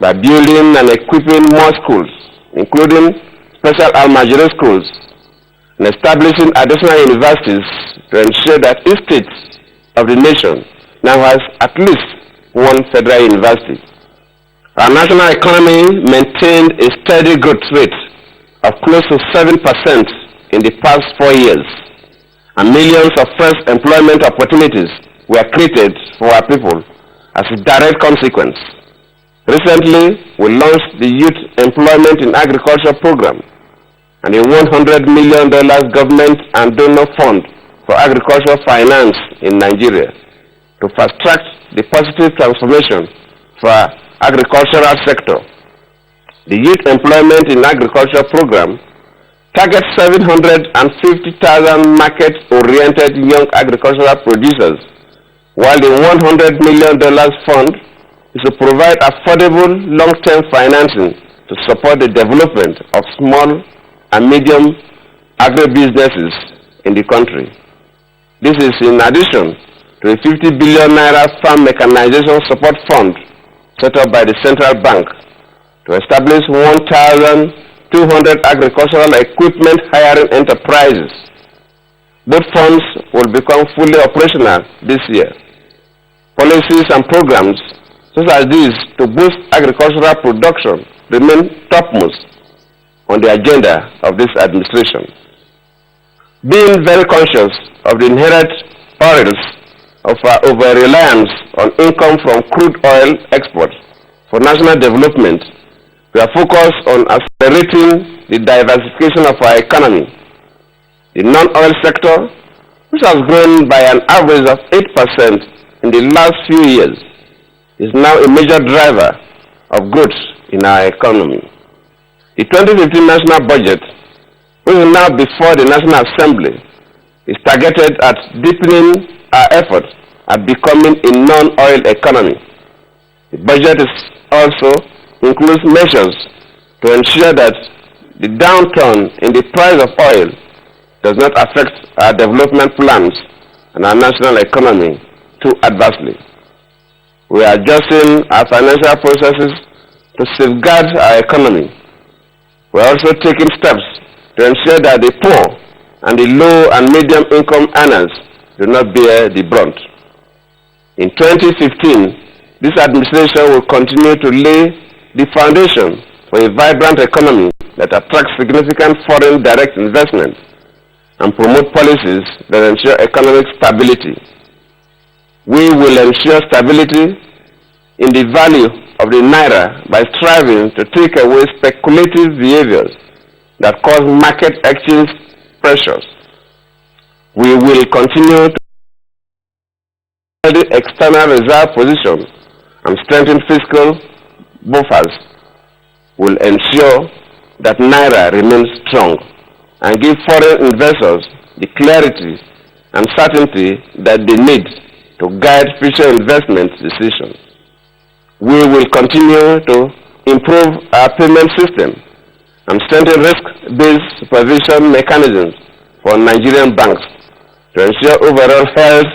by building and equipping more schools, including special Almajiri schools, and establishing additional universities to ensure that each state of the nation now has at least one federal university. Our national economy maintained a steady growth rate of close to 7% in the past 4 years, and millions of fresh employment opportunities were created for our people as a direct consequence. Recently, we launched the Youth Employment in Agriculture program and a $100 million government and donor fund for agricultural finance in Nigeria to fast-track the positive transformation for our agricultural sector. The Youth Employment in Agriculture program targets 750,000 market-oriented young agricultural producers, while the $100 million fund is to provide affordable long-term financing to support the development of small and medium agribusinesses in the country. This is in addition to a 50 billion naira farm mechanization support fund set up by the central bank to establish 1,200 agricultural equipment hiring enterprises. Both funds will become fully operational this year. Policies and programs such as these to boost agricultural production remain topmost on the agenda of this administration. Being very conscious of the inherent perils of our over-reliance on income from crude oil exports for national development, we are focused on accelerating the diversification of our economy. The non-oil sector, which has grown by an average of 8% in the last few years, is now a major driver of growth in our economy. The 2015 national budget, which is now before the National Assembly, is targeted at deepening our efforts at becoming a non-oil economy. The budget also includes measures to ensure that the downturn in the price of oil does not affect our development plans and our national economy too adversely. We are adjusting our financial processes to safeguard our economy. We are also taking steps to ensure that the poor and the low and medium income earners do not bear the brunt. In 2015, this administration will continue to lay the foundation for a vibrant economy that attracts significant foreign direct investment and promote policies that ensure economic stability. We will ensure stability in the value of the naira by striving to take away speculative behaviors that cause market exchange pressures. We will continue to build the external reserve position and strengthen fiscal buffers. Will ensure that naira remains strong and give foreign investors the clarity and certainty that they need to guide future investment decisions. We will continue to improve our payment system and strengthen risk-based supervision mechanisms for Nigerian banks to ensure overall health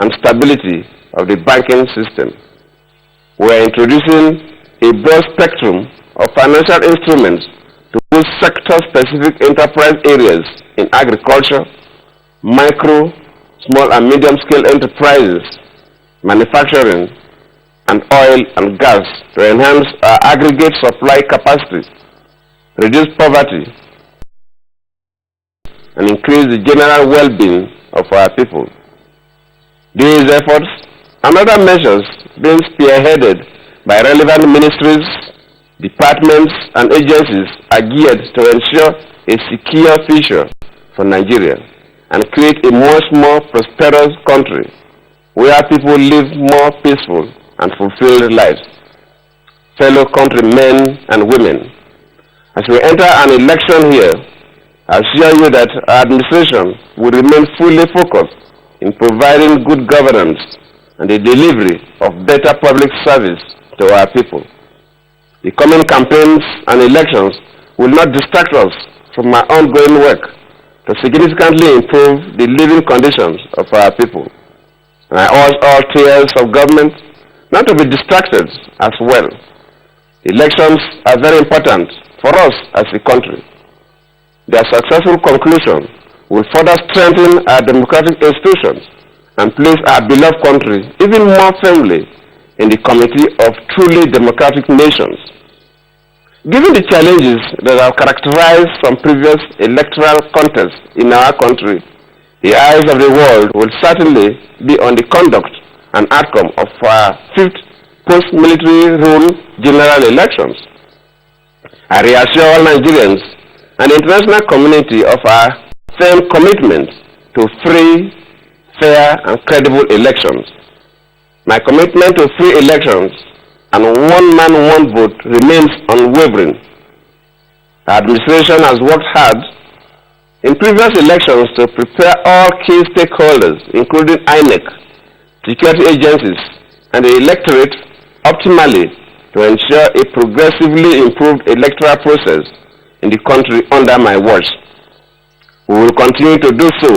and stability of the banking system. We are introducing a broad spectrum of financial instruments to boost sector-specific enterprise areas in agriculture, micro, small and medium-scale enterprises, manufacturing, and oil and gas to enhance our aggregate supply capacity, reduce poverty, and increase the general well-being of our people. These efforts and other measures being spearheaded by relevant ministries, departments, and agencies are geared to ensure a secure future for Nigeria and create a much more prosperous country where people live more peaceful and fulfilled lives. Fellow countrymen and women, as we enter an election year, I assure you that our administration will remain fully focused in providing good governance and the delivery of better public service to our people. The coming campaigns and elections will not distract us from our ongoing work to significantly improve the living conditions of our people. And I urge all tiers of government not to be distracted as well, Elections are very important for us as a country. Their successful conclusion will further strengthen our democratic institutions and place our beloved country even more firmly in the committee of truly democratic nations. Given the challenges that have characterized some previous electoral contests in our country, the eyes of the world will certainly be on the conduct and outcome of our fifth post-military rule general elections. I reassure all Nigerians and the international community of our firm commitment to free, fair, and credible elections. My commitment to free elections and one man, one vote remains unwavering. Our administration has worked hard in previous elections to prepare all key stakeholders, including INEC, security agencies, and the electorate optimally to ensure a progressively improved electoral process in the country under my watch. We will continue to do so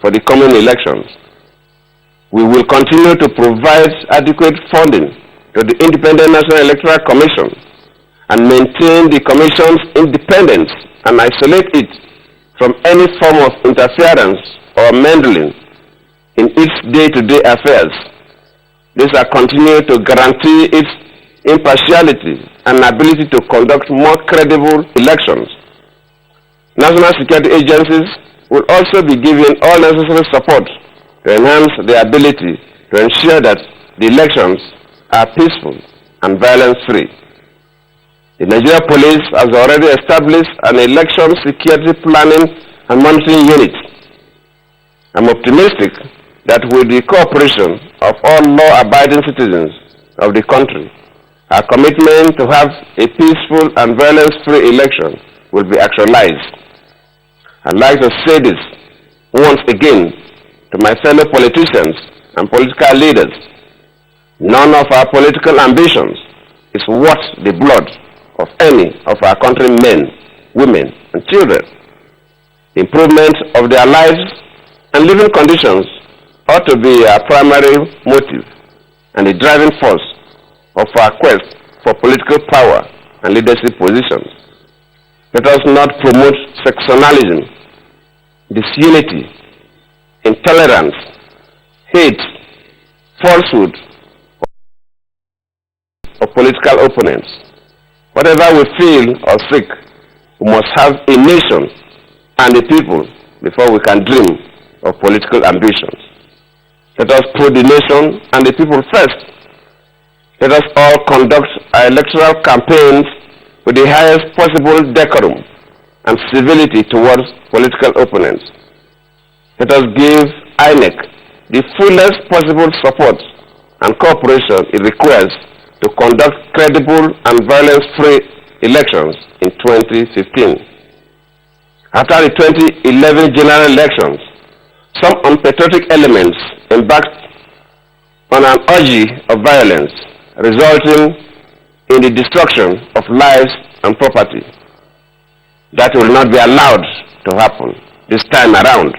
for the coming elections. We will continue to provide adequate funding to the Independent National Electoral Commission and maintain the Commission's independence and isolate it from any form of interference or meddling in its day-to-day affairs. This will continue to guarantee its impartiality and ability to conduct more credible elections. National security agencies will also be given all necessary support to enhance their ability to ensure that the elections are peaceful and violence-free. The Nigeria Police has already established an election security planning and monitoring unit. I'm optimistic that with the cooperation of all law-abiding citizens of the country, our commitment to have a peaceful and violence-free election will be actualized. I'd like to say this once again to my fellow politicians and political leaders. None of our political ambitions is worth the blood of any of our countrymen, women, and children. Improvement of their lives and living conditions ought to be our primary motive and the driving force of our quest for political power and leadership positions. Let us not promote sectionalism, disunity, intolerance, hate, falsehood, or political opponents. Whatever we feel or seek, we must have a nation and a people before we can dream of political ambitions. Let us put the nation and the people first. Let us all conduct our electoral campaigns with the highest possible decorum and civility towards political opponents. Let us give INEC the fullest possible support and cooperation it requires to conduct credible and violence-free elections in 2015. After the 2011 general elections, some unpatriotic elements embarked on an orgy of violence, resulting in the destruction of lives and property. That will not be allowed to happen this time around.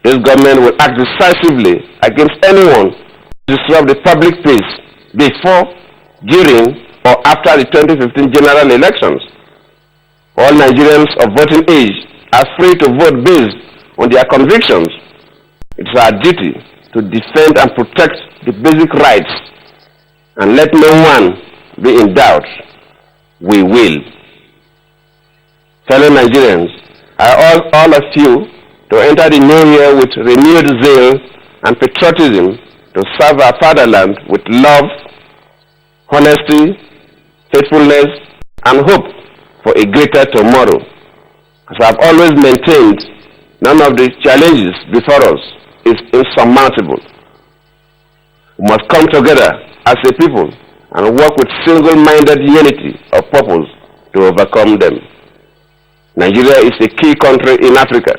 This government will act decisively against anyone who disrupts the public peace before, during, or after the 2015 general elections. All Nigerians of voting age are free to vote based on their convictions. It is our duty to defend and protect the basic rights, and let no one be in doubt. We will. Fellow Nigerians, I urge all of you to enter the new year with renewed zeal and patriotism to serve our fatherland with love, honesty, faithfulness, and hope for a greater tomorrow. As I have always maintained, none of the challenges before us is insurmountable. We must come together as a people and work with single-minded unity of purpose to overcome them. Nigeria is a key country in Africa.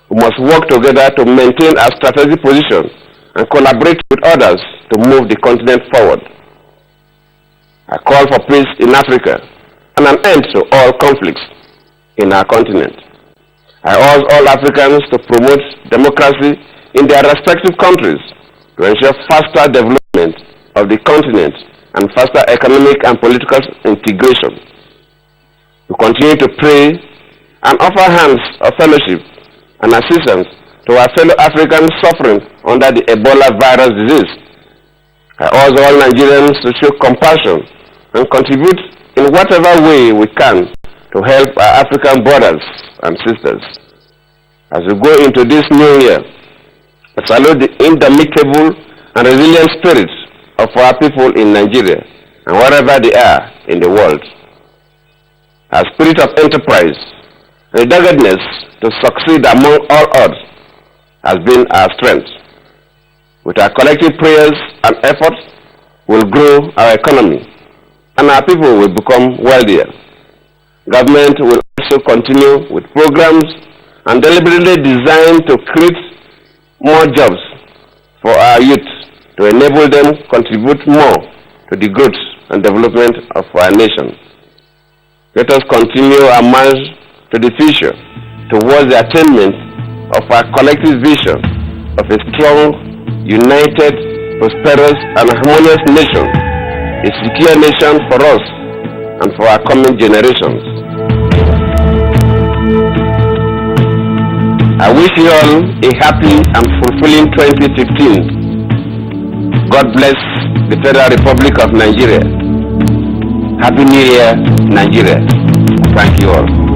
We must work together to maintain our strategic position and collaborate with others to move the continent forward. I call for peace in Africa and an end to all conflicts in our continent. I urge all Africans to promote democracy in their respective countries to ensure faster development of the continent and faster economic and political integration. We continue to pray and offer hands of fellowship and assistance to our fellow Africans suffering under the Ebola virus disease. I urge all Nigerians to show compassion and contribute in whatever way we can to help our African brothers and sisters. As we go into this new year, I salute the indomitable and resilient spirit of our people in Nigeria and wherever they are in the world. Our spirit of enterprise and doggedness to succeed among all odds has been our strength. With our collective prayers and efforts, we'll grow our economy and our people will become wealthier. Government will also continue with programs and deliberately designed to create more jobs for our youth to enable them to contribute more to the growth and development of our nation. Let us continue our march to the future towards the attainment of our collective vision of a strong, united, prosperous, and harmonious nation, a secure nation for us and for our coming generations. I wish you all a happy and fulfilling 2015. God bless the Federal Republic of Nigeria. Happy New Year, Nigeria. Thank you all.